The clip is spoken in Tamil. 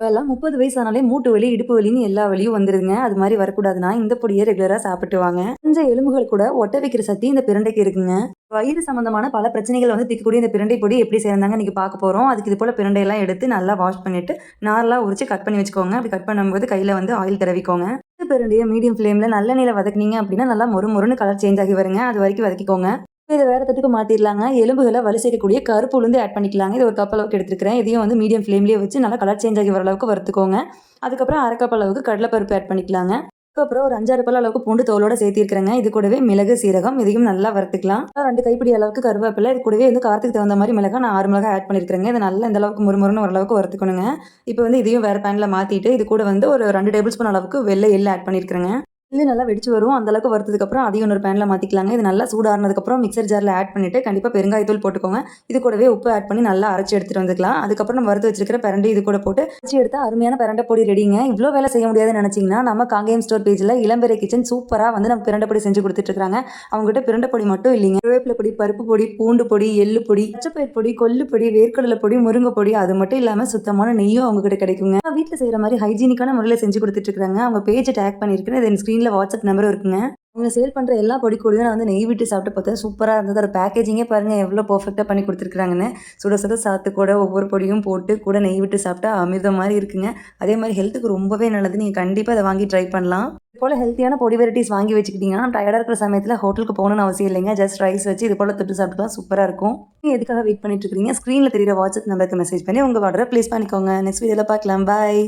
இப்போலாம் 30 வயசு ஆனாலே மூட்டு வலி, இடுப்பு வலின்னு எல்லா வலியும் வந்துருதுங்க. அது மாரி வரக்கூடாதுன்னா, இந்த பொடிய ரெகுலரா சாப்பிட்டு வாங்க. கொஞ்சம் எலும்புகள் கூட ஒட்ட வைக்கிற சக்தி இந்த பிரண்டைக்கு இருக்குங்க. வயிறு சம்மந்தமான பல பிரச்சனைகள வந்து தீர்க்கக்கூடிய இந்த பிரண்டை பொடி எப்படி செய்யறதுதாங்க இன்னைக்கு பார்க்க போறோம். அதுக்கு இது போல பிரண்டையெல்லாம் எடுத்து நல்லா வாஷ் பண்ணிட்டு, நார்லாம் உரிச்சு கட் பண்ணி வச்சுக்கோங்க. அப்படி கட் பண்ணும்போது கையில வந்து ஆயில் தடவிக்கோங்க. இந்த பிரண்டைய மீடியம் ஃப்ளேம்ல நல்லெண்ணெயில வதக்குனீங்க அப்படின்னா, நல்லா மொறு மொறுன்னு கலர் சேஞ்ச் ஆகி வருங்க. அது வரைக்கும் வதக்கிக்கோங்க. இத வேற தட்டுக்கு மாத்திரலாங்க. எலும்புகள வலு சேர்க்கக்கூடிய கருப்பு உளுந்து ஆட் பண்ணிக்கலாங்க. இது ஒரு கப் அளவுக்கு எடுத்துருக்கிறேன். இதையும் வந்து மீடியம் ஃப்ளேம்லயே வச்சு நல்லா கலர் சேஞ்ச் ஆகி வர அளவுக்கு வறுத்துக்கோங்க. அதுக்கப்புறம் 1/2 கப் அளவுக்கு கடலைப்பருப்பு ஆட் பண்ணிக்கலாங்க. அதுக்கப்புறம் ஒரு 5, 6 பல் அளவுக்கு பூண்டு தோலோட சேர்த்திருக்கிறேங்க. இது கூடவே மிளகு, சீரகம் இதையும் நல்லா வறுத்துக்கலாம். 2 கைப்பிடி அளவுக்கு கருவேப்பிலை, இது கூடவே வந்து காரத்துக்கு தகுந்த மாரி மிளகாய் நான் 6 மிளகாய் ஆட் பண்ணியிருக்கிறேங்க. இத நல்லா இந்த அளவுக்கு முறுமுறுன்னு ஓரளவுக்கு வறுத்துக்கணுங்க. இப்போ வந்து இதையும் வேற பேன்ல மாத்திட்டு, இது கூட வந்து ஒரு 2 டேபிள் ஸ்பூன் அளவுக்கு வெள்ளை எள்ளு ஆட் பண்ணியிருக்கிறேங்க. எள்ளு நல்லா வெடிச்சு வரும். அந்த அளவுக்கு வறுத்ததுக்கப்புறம் அதையும் இன்னொரு பேன்ல மாத்திக்கலாங்க. இது நல்லா சூடாறுனதுக்கப்புறம் மிக்ஸர் ஜார்ல ஆட் பண்ணிட்டு, கண்டிப்பா பெருங்காயத்தூள் போட்டுக்கோங்க. இது கூடவே உப்பு ஆட் பண்ணி நல்லா அரைச்சு எடுத்துட்டு வந்துக்கலாம். அதுக்கப்புறம் நம்ம வறுத்து வச்சிருக்கிற பிரண்டை இது கூட போட்டு அரைச்சு எடுத்தா அருமையான பிரண்டை பொடி ரெடிங்க. இவ்ளோ வேலை செய்ய முடியாதுன்னு நினைச்சீங்கன்னா, நம்ம காங்கேயம் ஸ்டோர் பேஜ்ல இளம்பெரை கிச்சன் சூப்பரா வந்து நமக்கு பிரண்டை பொடி செஞ்சு குடுத்துட்டு இருக்காங்க. அவங்ககிட்ட பிரண்டை பொடி மட்டும் இல்லைங்க. கருவேப்பிலை பொடி, பருப்பு பொடி, பூண்டு பொடி, எள்ளு பொடி, பச்சைப்பயிர் பொடி, கொள்ளு பொடி, வேர்க்கடலை பொடி, முருங்கை பொடி அது மட்டும் இல்லாம சுத்தமான நெய்யும் அவங்ககிட்ட கிடைக்குங்க. வீட்ல செய்யற மாதிரி ஹைஜீனிக்கான முறையில செஞ்சு குடுத்துட்டு இருக்காங்க. அவங்க பேஜ் டேக் பண்ணியிருக்கேன். தென் ஸ்கிரீன்ல வாட்ஸ்அப் நம்பரும் இருக்குங்க. அவங்க சேல் பண்ற எல்லா பொடி கூடயும் நான் வந்து நெய் விட்டு சாப்பிட்டு பார்த்தேன். சூப்பரா இருந்தது. அதோட பேக்கேஜிங்கே பாருங்க எவ்வளோ பெர்ஃபெக்ட்டா பண்ணி குடுத்துருக்காங்கன்னு. சுட சுட சாத்து கூட ஒவ்வொரு பொடியும் போட்டு கூட நெய் விட்டு சாப்பிட்டா அமிர்தம் மாரி இருக்குங்க. அதே மாரி ஹெல்த்துக்கு ரொம்பவே நல்லது. நீங்க கண்டிப்பா அத வாங்கி ட்ரை பண்ணலாம். இது போல ஹெல்த்தியான பொடி வெரைட்டிஸ் வாங்கி வச்சுக்கிட்டீங்கன்னா, டயர்டா இருக்கிற சமயத்துல ஹோட்டலுக்கு போகணும்னு அவசியம் இல்லைங்க. ஜஸ்ட் ரைஸ் வச்சு இது போல தொட்டு சாப்பிட்டுக்கலாம். சூப்பரா இருக்கும். நீங்க எதுக்காக வெயிட் பண்ணிட்டு இருக்கீங்க? ஸ்க்ரீன்ல தெரியிற வாட்ஸ்அப் நம்பருக்கு மெசேஜ் பண்ணி உங்க ஆர்டர பிளேஸ் பண்ணிக்கோங்க. நெக்ஸ்ட் வீடியோல பார்க்கலாம். பாய்.